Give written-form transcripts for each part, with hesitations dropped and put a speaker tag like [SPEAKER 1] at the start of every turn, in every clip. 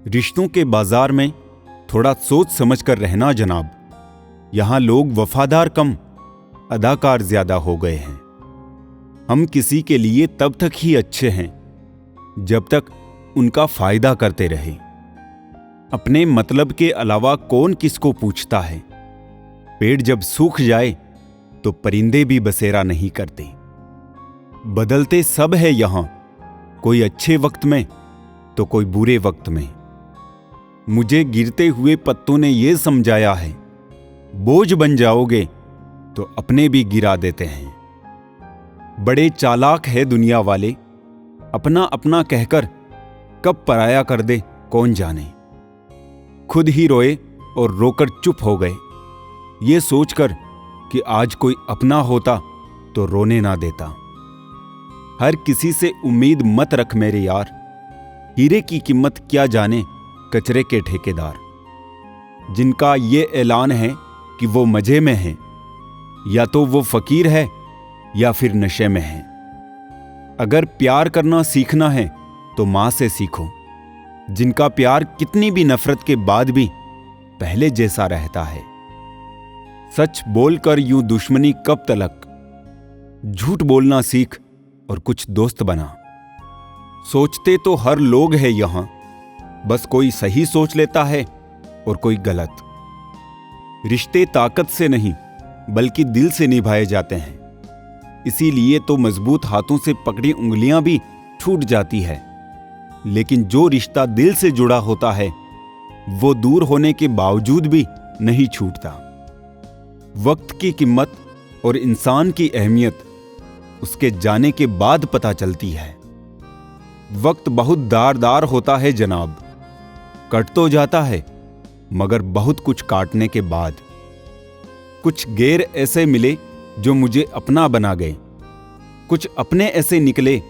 [SPEAKER 1] रिश्तों के बाजार में थोड़ा सोच समझ कर रहना जनाब। यहां लोग वफादार कम, अदाकार ज्यादा हो गए हैं। हम किसी के लिए तब तक ही अच्छे हैं जब तक उनका फायदा करते रहे। अपने मतलब के अलावा कौन किसको पूछता है। पेड़ जब सूख जाए तो परिंदे भी बसेरा नहीं करते। बदलते सब है यहां, कोई अच्छे वक्त में तो कोई बुरे वक्त में। मुझे गिरते हुए पत्तों ने यह समझाया है, बोझ बन जाओगे तो अपने भी गिरा देते हैं। बड़े चालाक है दुनिया वाले, अपना अपना कहकर कब पराया कर दे कौन जाने। खुद ही रोए और रोकर चुप हो गए, ये सोचकर कि आज कोई अपना होता तो रोने ना देता। हर किसी से उम्मीद मत रख मेरे यार, हीरे की कीमत क्या जाने कचरे के ठेकेदार। जिनका ये ऐलान है कि वो मजे में है, या तो वो फकीर है या फिर नशे में है। अगर प्यार करना सीखना है तो मां से सीखो, जिनका प्यार कितनी भी नफरत के बाद भी पहले जैसा रहता है। सच बोलकर यूं दुश्मनी कब तलक, झूठ बोलना सीख और कुछ दोस्त बना। सोचते तो हर लोग हैं यहां, बस कोई सही सोच लेता है और कोई गलत। रिश्ते ताकत से नहीं बल्कि दिल से निभाए जाते हैं। इसीलिए तो मजबूत हाथों से पकड़ी उंगलियां भी छूट जाती है, लेकिन जो रिश्ता दिल से जुड़ा होता है वो दूर होने के बावजूद भी नहीं छूटता। वक्त की कीमत और इंसान की अहमियत उसके जाने के बाद पता चलती है। वक्त बहुत धारदार होता है जनाब, कट तो जाता है मगर बहुत कुछ काटने के बाद। कुछ गैर ऐसे मिले जो मुझे अपना बना गए, कुछ अपने ऐसे निकले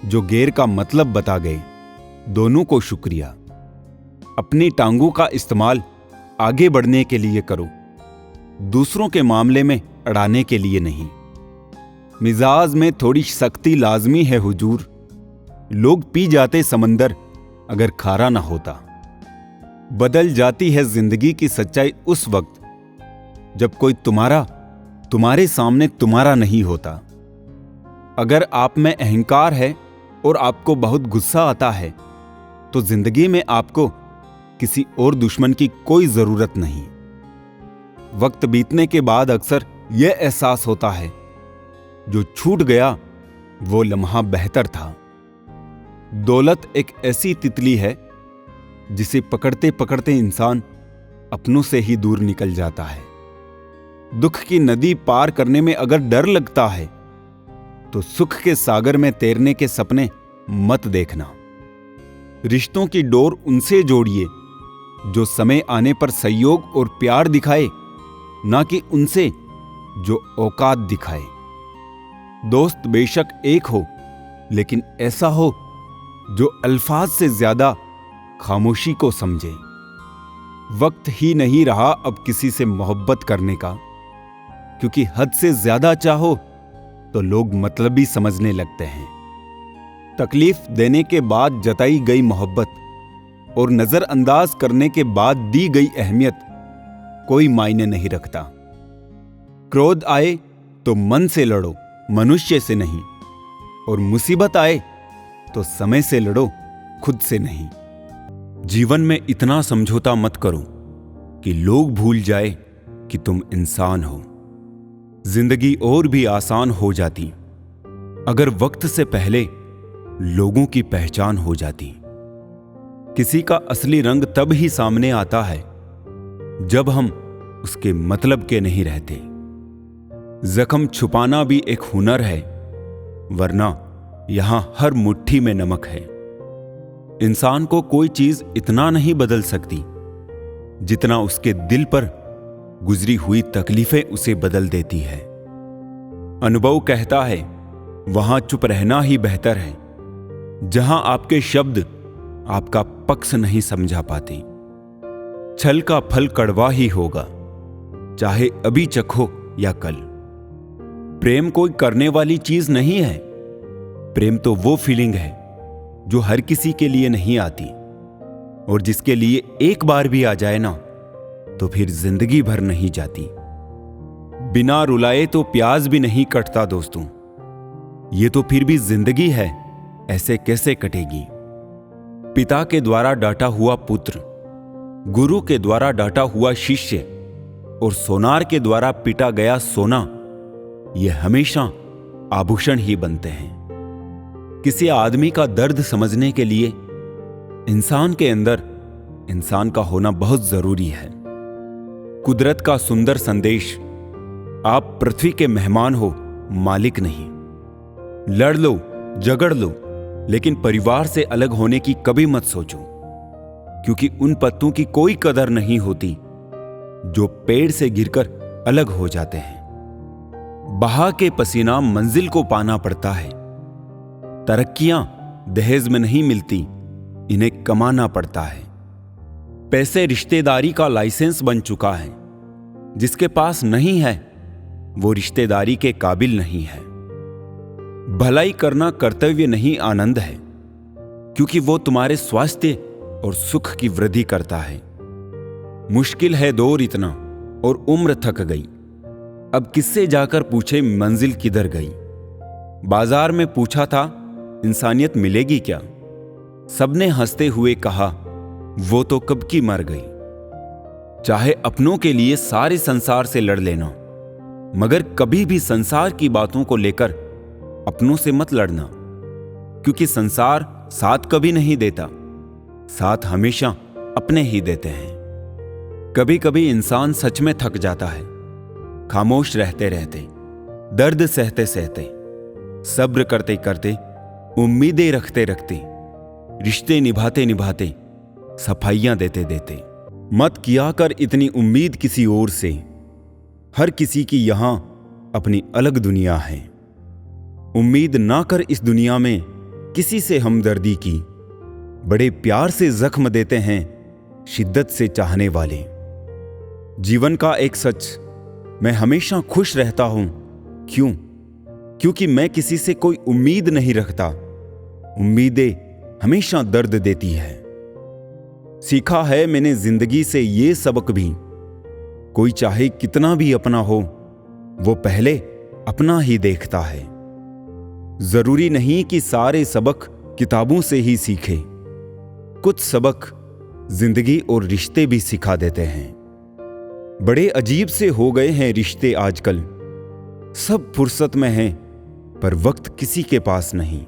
[SPEAKER 1] जो गैर का मतलब बता गए। दोनों को शुक्रिया। अपनी टांगों का इस्तेमाल आगे बढ़ने के लिए करो, दूसरों के मामले में अड़ाने के लिए नहीं। मिजाज में थोड़ी सख्ती लाजमी है हुजूर, लोग पी जाते समंदर अगर खारा ना होता। बदल जाती है जिंदगी की सच्चाई उस वक्त जब कोई तुम्हारे सामने तुम्हारा नहीं होता। अगर आप में अहंकार है और आपको बहुत गुस्सा आता है तो जिंदगी में आपको किसी और दुश्मन की कोई जरूरत नहीं। वक्त बीतने के बाद अक्सर यह एहसास होता है, जो छूट गया वो लम्हा बेहतर था। दौलत एक ऐसी तितली है जिसे पकड़ते पकड़ते इंसान अपनों से ही दूर निकल जाता है। दुख की नदी पार करने में अगर डर लगता है तो सुख के सागर में तैरने के सपने मत देखना। रिश्तों की डोर उनसे जोड़िए जो समय आने पर सहयोग और प्यार दिखाए, ना कि उनसे जो औकात दिखाए। दोस्त बेशक एक हो, लेकिन ऐसा हो जो अल्फाज से ज्यादा खामोशी को समझे। वक्त ही नहीं रहा अब किसी से मोहब्बत करने का, क्योंकि हद से ज्यादा चाहो तो लोग मतलबी समझने लगते हैं। तकलीफ देने के बाद जताई गई मोहब्बत और नजरअंदाज करने के बाद दी गई अहमियत कोई मायने नहीं रखता। क्रोध आए तो मन से लड़ो, मनुष्य से नहीं, और मुसीबत आए तो समय से लड़ो, खुद से नहीं। जीवन में इतना समझौता मत करो कि लोग भूल जाए कि तुम इंसान हो। जिंदगी और भी आसान हो जाती अगर वक्त से पहले लोगों की पहचान हो जाती। किसी का असली रंग तब ही सामने आता है जब हम उसके मतलब के नहीं रहते। जख्म छुपाना भी एक हुनर है, वरना यहां हर मुट्ठी में नमक है। इंसान को कोई चीज इतना नहीं बदल सकती जितना उसके दिल पर गुजरी हुई तकलीफें उसे बदल देती है। अनुभव कहता है वहां चुप रहना ही बेहतर है, जहां आपके शब्द आपका पक्ष नहीं समझा पाते। छल का फल कड़वा ही होगा, चाहे अभी चखो या कल। प्रेम कोई करने वाली चीज नहीं है, प्रेम तो वो फीलिंग है जो हर किसी के लिए नहीं आती। और जिसके लिए एक बार भी आ जाए ना तो फिर जिंदगी भर नहीं जाती। बिना रुलाए तो प्याज भी नहीं कटता दोस्तों। ये तो फिर भी जिंदगी है, ऐसे कैसे कटेगी। पिता के द्वारा डांटा हुआ पुत्र, गुरु के द्वारा डांटा हुआ शिष्य और सोनार के द्वारा पीटा गया सोना, ये हमेशा आभूषण ही बनते हैं। किसी आदमी का दर्द समझने के लिए इंसान के अंदर इंसान का होना बहुत जरूरी है। कुदरत का सुंदर संदेश, आप पृथ्वी के मेहमान हो, मालिक नहीं। लड़ लो, झगड़ लो, लेकिन परिवार से अलग होने की कभी मत सोचो, क्योंकि उन पत्तों की कोई कदर नहीं होती जो पेड़ से गिरकर अलग हो जाते हैं। बहा के पसीना मंजिल को पाना पड़ता है। तरक्कियां दहेज में नहीं मिलती, इन्हें कमाना पड़ता है। पैसे रिश्तेदारी का लाइसेंस बन चुका है। जिसके पास नहीं है वो रिश्तेदारी के काबिल नहीं है। भलाई करना कर्तव्य नहीं, आनंद है, क्योंकि वो तुम्हारे स्वास्थ्य और सुख की वृद्धि करता है। मुश्किल है दौर इतना और उम्र थक गई, अब किससे जाकर पूछे मंजिल किधर गई। बाजार में पूछा था इंसानियत मिलेगी क्या, सबने हंसते हुए कहा वो तो कब की मर गई। चाहे अपनों के लिए सारे संसार से लड़ लेना, मगर कभी भी संसार की बातों को लेकर अपनों से मत लड़ना, क्योंकि संसार साथ कभी नहीं देता, साथ हमेशा अपने ही देते हैं। कभी कभी इंसान सच में थक जाता है, खामोश रहते रहते, दर्द सहते सहते, सब्र करते करते, उम्मीदें रखते रखते, रिश्ते निभाते निभाते, सफाइयां देते देते। मत किया कर इतनी उम्मीद किसी और से, हर किसी की यहां अपनी अलग दुनिया है। उम्मीद ना कर इस दुनिया में किसी से हमदर्दी की, बड़े प्यार से जख्म देते हैं शिद्दत से चाहने वाले। जीवन का एक सच, मैं हमेशा खुश रहता हूं। क्यों? क्योंकि मैं किसी से कोई उम्मीद नहीं रखता। उम्मीदें हमेशा दर्द देती है। सीखा है मैंने जिंदगी से ये सबक भी, कोई चाहे कितना भी अपना हो, वो पहले अपना ही देखता है। जरूरी नहीं कि सारे सबक किताबों से ही सीखे, कुछ सबक जिंदगी और रिश्ते भी सिखा देते हैं। बड़े अजीब से हो गए हैं रिश्ते आजकल, सब फुर्सत में हैं पर वक्त किसी के पास नहीं।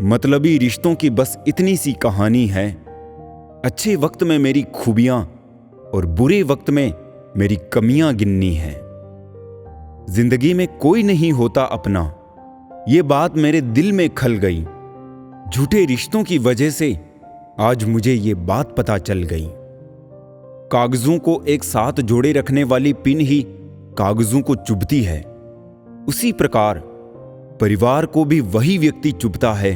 [SPEAKER 1] मतलबी रिश्तों की बस इतनी सी कहानी है, अच्छे वक्त में मेरी खूबियां और बुरे वक्त में मेरी कमियां गिननी है। जिंदगी में कोई नहीं होता अपना, ये बात मेरे दिल में खल गई। झूठे रिश्तों की वजह से आज मुझे ये बात पता चल गई। कागजों को एक साथ जोड़े रखने वाली पिन ही कागजों को चुभती है, उसी प्रकार परिवार को भी वही व्यक्ति चुभता है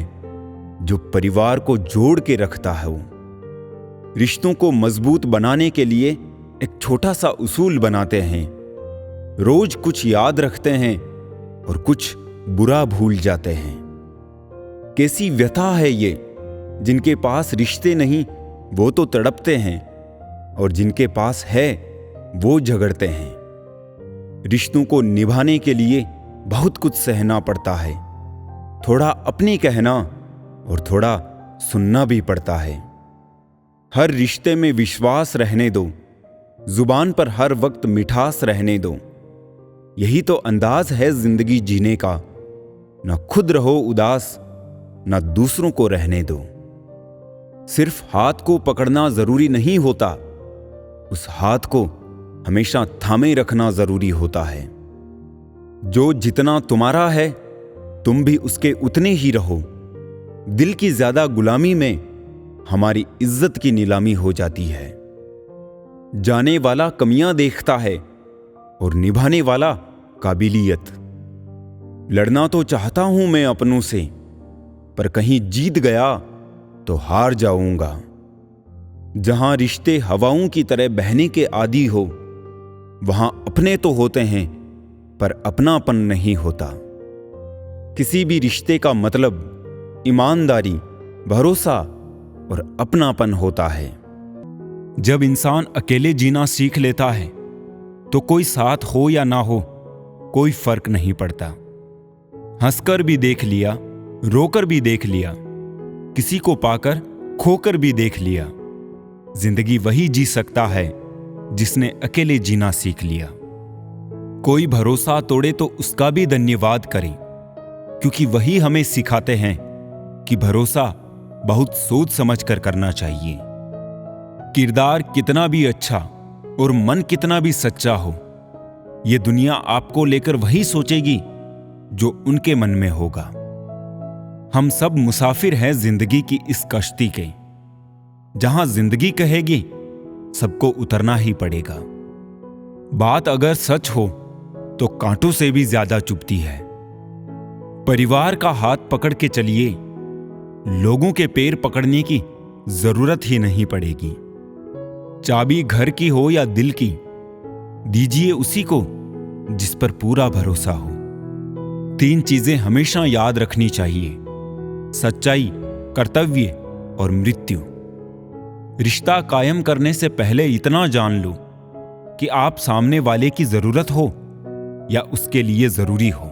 [SPEAKER 1] जो परिवार को जोड़ के रखता है। रिश्तों को मजबूत बनाने के लिए एक छोटा सा उसूल बनाते हैं। रोज कुछ याद रखते हैं और कुछ बुरा भूल जाते हैं। कैसी व्यथा है ये, जिनके पास रिश्ते नहीं वो तो तड़पते हैं, और जिनके पास है वो झगड़ते हैं। रिश्तों को निभाने के लिए बहुत कुछ सहना पड़ता है, थोड़ा अपनी कहना और थोड़ा सुनना भी पड़ता है। हर रिश्ते में विश्वास रहने दो, जुबान पर हर वक्त मिठास रहने दो। यही तो अंदाज है जिंदगी जीने का, ना खुद रहो उदास, ना दूसरों को रहने दो। सिर्फ हाथ को पकड़ना जरूरी नहीं होता, उस हाथ को हमेशा थामे रखना जरूरी होता है। जो जितना तुम्हारा है तुम भी उसके उतने ही रहो। दिल की ज्यादा गुलामी में हमारी इज्जत की नीलामी हो जाती है। जाने वाला कमियां देखता है और निभाने वाला काबिलियत। लड़ना तो चाहता हूं मैं अपनों से, पर कहीं जीत गया तो हार जाऊंगा। जहां रिश्ते हवाओं की तरह बहने के आदी हो, वहां अपने तो होते हैं पर अपनापन नहीं होता। किसी भी रिश्ते का मतलब ईमानदारी, भरोसा और अपनापन होता है। जब इंसान अकेले जीना सीख लेता है तो कोई साथ हो या ना हो कोई फर्क नहीं पड़ता। हंसकर भी देख लिया, रोकर भी देख लिया, किसी को पाकर खोकर भी देख लिया। जिंदगी वही जी सकता है जिसने अकेले जीना सीख लिया। कोई भरोसा तोड़े तो उसका भी धन्यवाद करें, क्योंकि वही हमें सिखाते हैं कि भरोसा बहुत सोच समझ कर करना चाहिए। किरदार कितना भी अच्छा और मन कितना भी सच्चा हो, यह दुनिया आपको लेकर वही सोचेगी जो उनके मन में होगा। हम सब मुसाफिर हैं जिंदगी की इस कश्ती के, जहां जिंदगी कहेगी सबको उतरना ही पड़ेगा। बात अगर सच हो तो कांटों से भी ज्यादा चुभती है। परिवार का हाथ पकड़ के चलिए, लोगों के पैर पकड़ने की जरूरत ही नहीं पड़ेगी। चाबी घर की हो या दिल की, दीजिए उसी को जिस पर पूरा भरोसा हो। 3 चीजें हमेशा याद रखनी चाहिए: सच्चाई, कर्तव्य और मृत्यु। रिश्ता कायम करने से पहले इतना जान लो कि आप सामने वाले की जरूरत हो या उसके लिए जरूरी हो।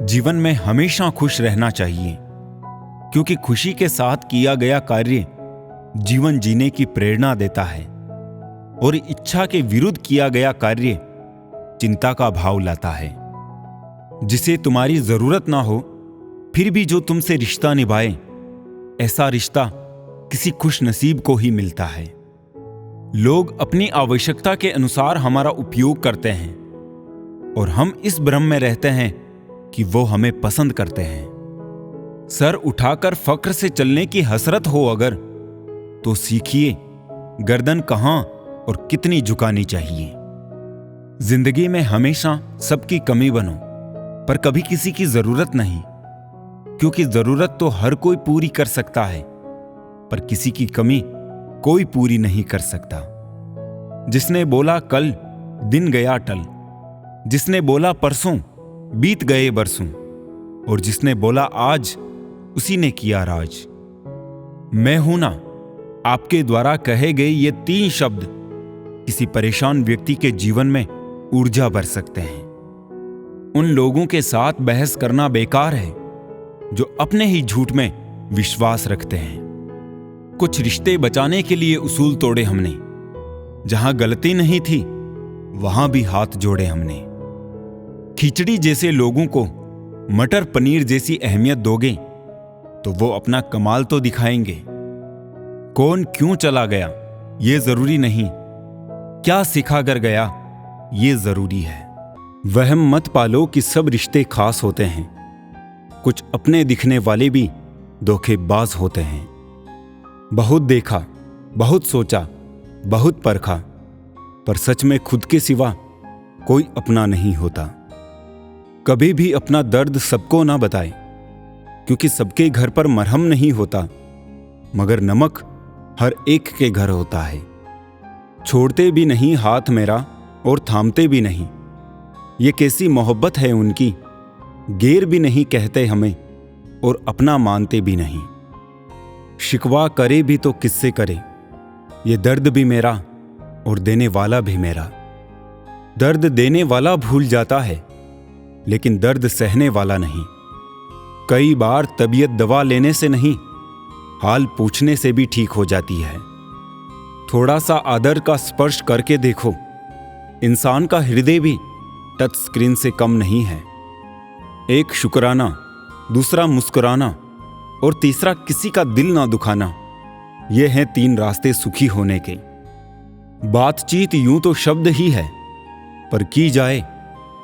[SPEAKER 1] जीवन में हमेशा खुश रहना चाहिए, क्योंकि खुशी के साथ किया गया कार्य जीवन जीने की प्रेरणा देता है और इच्छा के विरुद्ध किया गया कार्य चिंता का भाव लाता है। जिसे तुम्हारी जरूरत ना हो फिर भी जो तुमसे रिश्ता निभाए, ऐसा रिश्ता किसी खुश नसीब को ही मिलता है। लोग अपनी आवश्यकता के अनुसार हमारा उपयोग करते हैं और हम इस भ्रम में रहते हैं कि वो हमें पसंद करते हैं। सर उठाकर फक्र से चलने की हसरत हो अगर, तो सीखिए गर्दन कहां और कितनी झुकानी चाहिए। जिंदगी में हमेशा सबकी कमी बनो, पर कभी किसी की जरूरत नहीं, क्योंकि जरूरत तो हर कोई पूरी कर सकता है, पर किसी की कमी कोई पूरी नहीं कर सकता। जिसने बोला कल, दिन गया टल। जिसने बोला परसों, बीत गए बरसों। और जिसने बोला आज, उसी ने किया राज। मैं हूं ना, आपके द्वारा कहे गए ये 3 शब्द किसी परेशान व्यक्ति के जीवन में ऊर्जा भर सकते हैं। उन लोगों के साथ बहस करना बेकार है जो अपने ही झूठ में विश्वास रखते हैं। कुछ रिश्ते बचाने के लिए उसूल तोड़े हमने, जहां गलती नहीं थी वहां भी हाथ जोड़े हमने। खिचड़ी जैसे लोगों को मटर पनीर जैसी अहमियत दोगे तो वो अपना कमाल तो दिखाएंगे। कौन क्यों चला गया ये जरूरी नहीं, क्या सिखा कर गया ये जरूरी है। वहम मत पालो कि सब रिश्ते खास होते हैं। कुछ अपने दिखने वाले भी धोखेबाज होते हैं। बहुत देखा, बहुत सोचा, बहुत परखा, पर सच में खुद के सिवा कोई अपना नहीं होता। कभी भी अपना दर्द सबको ना बताए, क्योंकि सबके घर पर मरहम नहीं होता, मगर नमक हर एक के घर होता है। छोड़ते भी नहीं हाथ मेरा और थामते भी नहीं, ये कैसी मोहब्बत है उनकी। गैर भी नहीं कहते हमें और अपना मानते भी नहीं। शिकवा करे भी तो किससे करे, ये दर्द भी मेरा और देने वाला भी मेरा। दर्द देने वाला भूल जाता है, लेकिन दर्द सहने वाला नहीं। कई बार तबीयत दवा लेने से नहीं, हाल पूछने से भी ठीक हो जाती है। थोड़ा सा आदर का स्पर्श करके देखो, इंसान का हृदय भी टच स्क्रीन से कम नहीं है। एक शुक्राना, दूसरा मुस्कुराना और तीसरा किसी का दिल ना दुखाना, ये हैं 3 रास्ते सुखी होने के। बातचीत यूं तो शब्द ही है, पर की जाए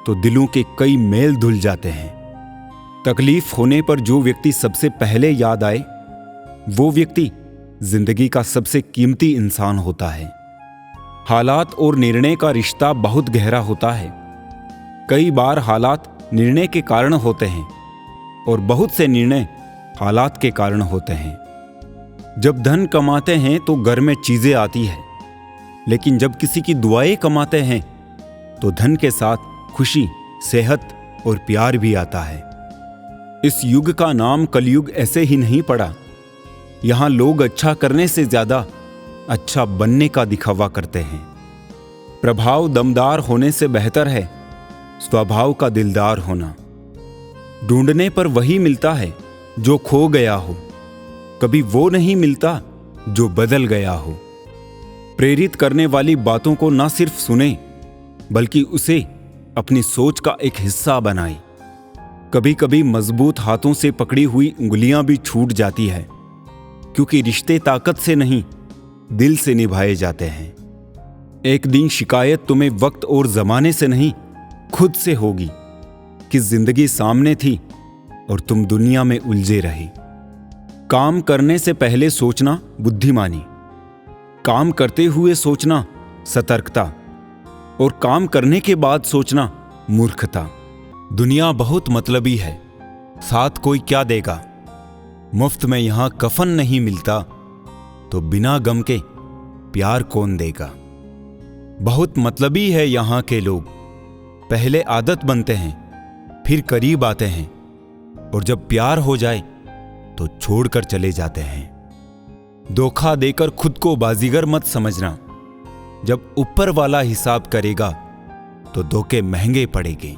[SPEAKER 1] तो दिलों के कई मेल धुल जाते हैं। तकलीफ होने पर जो व्यक्ति सबसे पहले याद आए, वो व्यक्ति जिंदगी का सबसे कीमती इंसान होता है। हालात और निर्णय का रिश्ता बहुत गहरा होता है। कई बार हालात निर्णय के कारण होते हैं और बहुत से निर्णय हालात के कारण होते हैं। जब धन कमाते हैं तो घर में चीजें आती है, लेकिन जब किसी की दुआएं कमाते हैं तो धन के साथ खुशी, सेहत और प्यार भी आता है। इस युग का नाम कलयुग ऐसे ही नहीं पड़ा, यहां लोग अच्छा करने से ज्यादा अच्छा बनने का दिखावा करते हैं। प्रभाव दमदार होने से बेहतर है स्वभाव का दिलदार होना। ढूंढने पर वही मिलता है जो खो गया हो, कभी वो नहीं मिलता जो बदल गया हो। प्रेरित करने वाली बातों को ना सिर्फ सुने बल्कि उसे अपनी सोच का एक हिस्सा बनाए। कभी कभी मजबूत हाथों से पकड़ी हुई उंगलियां भी छूट जाती है, क्योंकि रिश्ते ताकत से नहीं दिल से निभाए जाते हैं। एक दिन शिकायत तुम्हें वक्त और जमाने से नहीं खुद से होगी कि जिंदगी सामने थी और तुम दुनिया में उलझे रहे। काम करने से पहले सोचना बुद्धिमानी, काम करते हुए सोचना सतर्कता, और काम करने के बाद सोचना मूर्खता। दुनिया बहुत मतलबी है, साथ कोई क्या देगा। मुफ्त में यहां कफन नहीं मिलता तो बिना गम के प्यार कौन देगा। बहुत मतलबी है यहां के लोग, पहले आदत बनते हैं फिर करीब आते हैं, और जब प्यार हो जाए तो छोड़कर चले जाते हैं। धोखा देकर खुद को बाजीगर मत समझना, जब ऊपर वाला हिसाब करेगा तो धोखे महंगे पड़ेंगे।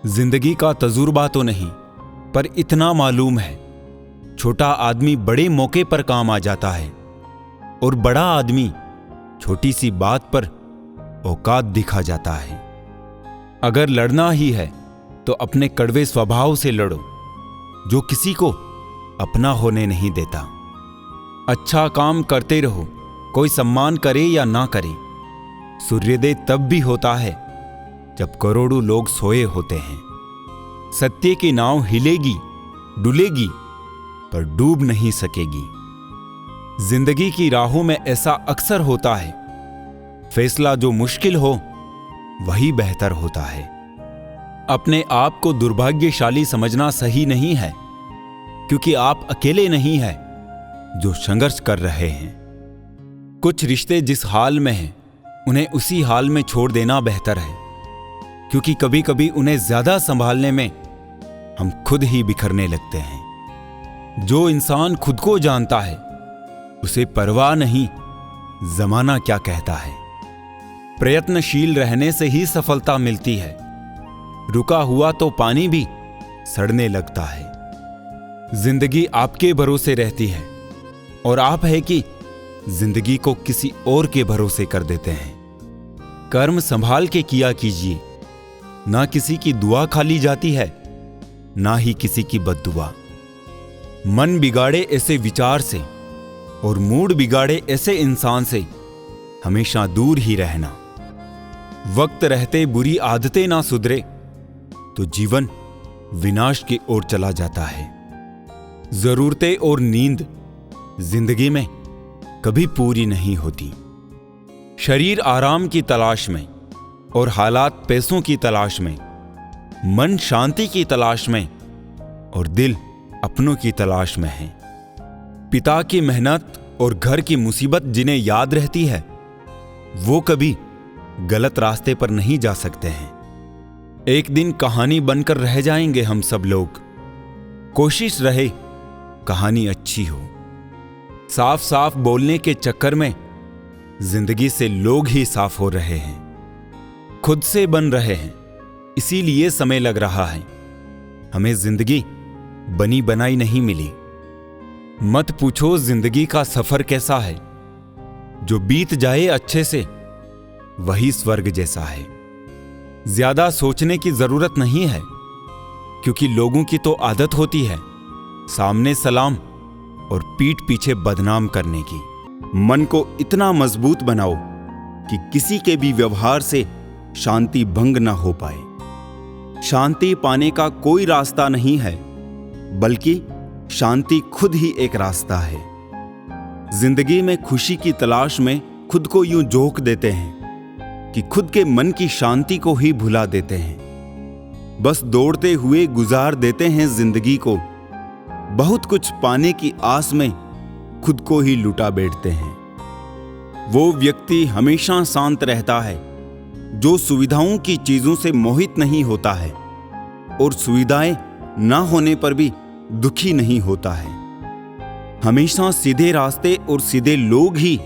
[SPEAKER 1] जिंदगी का तजुर्बा तो नहीं, पर इतना मालूम है छोटा आदमी बड़े मौके पर काम आ जाता है और बड़ा आदमी छोटी सी बात पर औकात दिखा जाता है। अगर लड़ना ही है तो अपने कड़वे स्वभाव से लड़ो जो किसी को अपना होने नहीं देता। अच्छा काम करते रहो, कोई सम्मान करे या ना करे। सूर्योदय तब भी होता है जब करोड़ों लोग सोए होते हैं। सत्य की नाव हिलेगी डुलेगी पर डूब नहीं सकेगी। जिंदगी की राहों में ऐसा अक्सर होता है, फैसला जो मुश्किल हो वही बेहतर होता है। अपने आप को दुर्भाग्यशाली समझना सही नहीं है, क्योंकि आप अकेले नहीं हैं जो संघर्ष कर रहे हैं। कुछ रिश्ते जिस हाल में हैं उन्हें उसी हाल में छोड़ देना बेहतर है, क्योंकि कभी कभी उन्हें ज्यादा संभालने में हम खुद ही बिखरने लगते हैं। जो इंसान खुद को जानता है उसे परवाह नहीं जमाना क्या कहता है। प्रयत्नशील रहने से ही सफलता मिलती है, रुका हुआ तो पानी भी सड़ने लगता है। जिंदगी आपके भरोसे रहती है और आप है कि जिंदगी को किसी और के भरोसे कर देते हैं। कर्म संभाल के किया कीजिए, ना किसी की दुआ खाली जाती है ना ही किसी की बद्दुआ। मन बिगाड़े ऐसे विचार से और मूड बिगाड़े ऐसे इंसान से हमेशा दूर ही रहना। वक्त रहते बुरी आदतें ना सुधरे तो जीवन विनाश की ओर चला जाता है। जरूरतें और नींद जिंदगी में कभी पूरी नहीं होती। शरीर आराम की तलाश में और हालात पैसों की तलाश में, मन शांति की तलाश में और दिल अपनों की तलाश में है। पिता की मेहनत और घर की मुसीबत जिन्हें याद रहती है वो कभी गलत रास्ते पर नहीं जा सकते हैं। एक दिन कहानी बनकर रह जाएंगे हम सब लोग। कोशिश रहे कहानी अच्छी हो। साफ साफ बोलने के चक्कर में जिंदगी से लोग ही साफ हो रहे हैं, खुद से बन रहे हैं, इसीलिए समय लग रहा है। हमें जिंदगी बनी बनाई नहीं मिली। मत पूछो जिंदगी का सफर कैसा है, जो बीत जाए अच्छे से वही स्वर्ग जैसा है। ज्यादा सोचने की जरूरत नहीं है, क्योंकि लोगों की तो आदत होती है सामने सलाम और पीठ पीछे बदनाम करने की। मन को इतना मजबूत बनाओ कि किसी के भी व्यवहार से शांति भंग न हो पाए। शांति पाने का कोई रास्ता नहीं है, बल्कि शांति खुद ही एक रास्ता है। जिंदगी में खुशी की तलाश में खुद को यूं झोंक देते हैं कि खुद के मन की शांति को ही भुला देते हैं। बस दौड़ते हुए गुजार देते हैं जिंदगी को। बहुत कुछ पाने की आस में खुद को ही लुटा बैठते हैं। वो व्यक्ति हमेशा शांत रहता है जो सुविधाओं की चीजों से मोहित नहीं होता है और सुविधाएं ना होने पर भी दुखी नहीं होता है। हमेशा सीधे रास्ते और सीधे लोग ही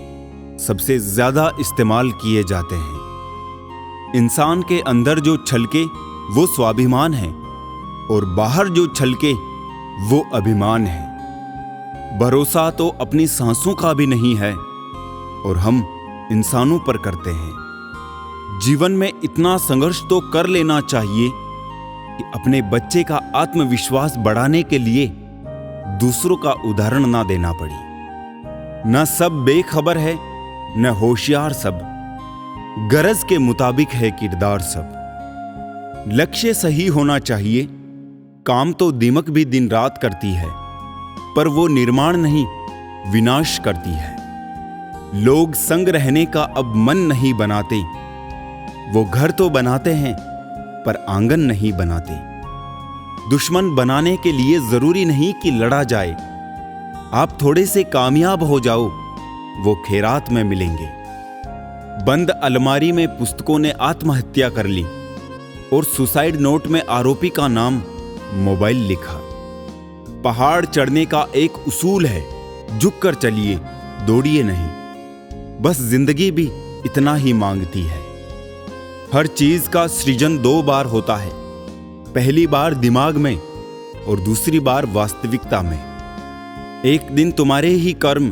[SPEAKER 1] सबसे ज्यादा इस्तेमाल किए जाते हैं। इंसान के अंदर जो छलके वो स्वाभिमान है और बाहर जो छलके वो अभिमान है। भरोसा तो अपनी सांसों का भी नहीं है और हम इंसानों पर करते हैं। जीवन में इतना संघर्ष तो कर लेना चाहिए कि अपने बच्चे का आत्मविश्वास बढ़ाने के लिए दूसरों का उदाहरण ना देना पड़े। न सब बेखबर है, न होशियार सब, गरज के मुताबिक है किरदार सब। लक्ष्य सही होना चाहिए, काम तो दीमक भी दिन रात करती है, पर वो निर्माण नहीं विनाश करती है। लोग संग रहने का अब मन नहीं बनाते, वो घर तो बनाते हैं पर आंगन नहीं बनाते। दुश्मन बनाने के लिए जरूरी नहीं कि लड़ा जाए, आप थोड़े से कामयाब हो जाओ, वो खैरात में मिलेंगे। बंद अलमारी में पुस्तकों ने आत्महत्या कर ली और सुसाइड नोट में आरोपी का नाम मोबाइल लिखा। पहाड़ चढ़ने का एक उसूल है, झुककर चलिए, दौड़िए नहीं। बस जिंदगी भी इतना ही मांगती है। हर चीज का सृजन 2 बार होता है, पहली बार दिमाग में और दूसरी बार वास्तविकता में। एक दिन तुम्हारे ही कर्म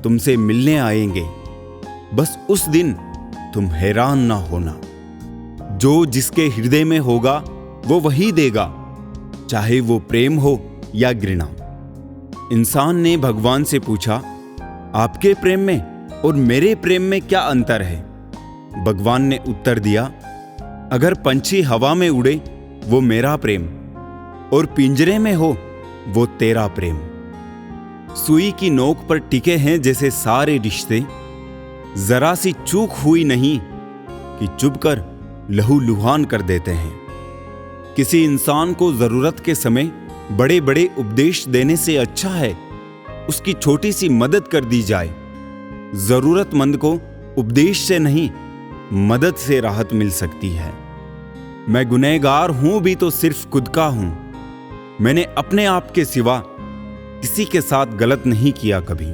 [SPEAKER 1] तुमसे मिलने आएंगे, बस उस दिन तुम हैरान ना होना। जो जिसके हृदय में होगा वो वही देगा, चाहे वो प्रेम हो या घृणा। इंसान ने भगवान से पूछा, आपके प्रेम में और मेरे प्रेम में क्या अंतर है? भगवान ने उत्तर दिया, अगर पंछी हवा में उड़े वो मेरा प्रेम और पिंजरे में हो वो तेरा प्रेम। सुई की नोक पर टिके हैं जैसे सारे रिश्ते, जरा सी चूक हुई नहीं कि चुभकर लहू लुहान कर देते हैं। किसी इंसान को जरूरत के समय बड़े बड़े उपदेश देने से अच्छा है उसकी छोटी सी मदद कर दी जाए। जरूरतमंद को उपदेश से नहीं मदद से राहत मिल सकती है। मैं गुनहगार हूं भी तो सिर्फ खुद का हूं, मैंने अपने आप के सिवा किसी के साथ गलत नहीं किया कभी।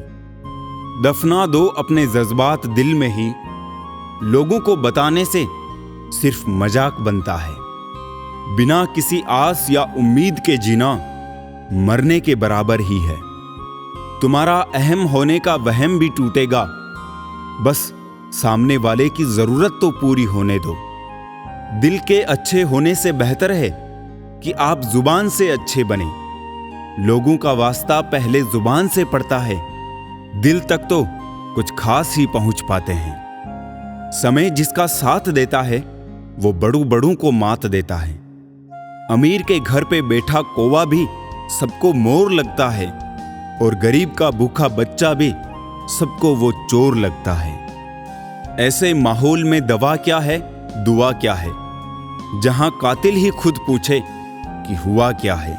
[SPEAKER 1] दफना दो अपने जज्बात दिल में ही, लोगों को बताने से सिर्फ मजाक बनता है। बिना किसी आस या उम्मीद के जीना मरने के बराबर ही है। तुम्हारा अहम होने का वहम भी टूटेगा, बस सामने वाले की जरूरत तो पूरी होने दो। दिल के अच्छे होने से बेहतर है कि आप जुबान से अच्छे बने। लोगों का वास्ता पहले जुबान से पड़ता है, दिल तक तो कुछ खास ही पहुंच पाते हैं। समय जिसका साथ देता है वो बड़ों बड़ों को मात देता है। अमीर के घर पे बैठा कौवा भी सबको मोर लगता है और गरीब का भूखा बच्चा भी सबको वो चोर लगता है। ऐसे माहौल में दवा क्या है, दुआ क्या है, जहां कातिल ही खुद पूछे कि हुआ क्या है।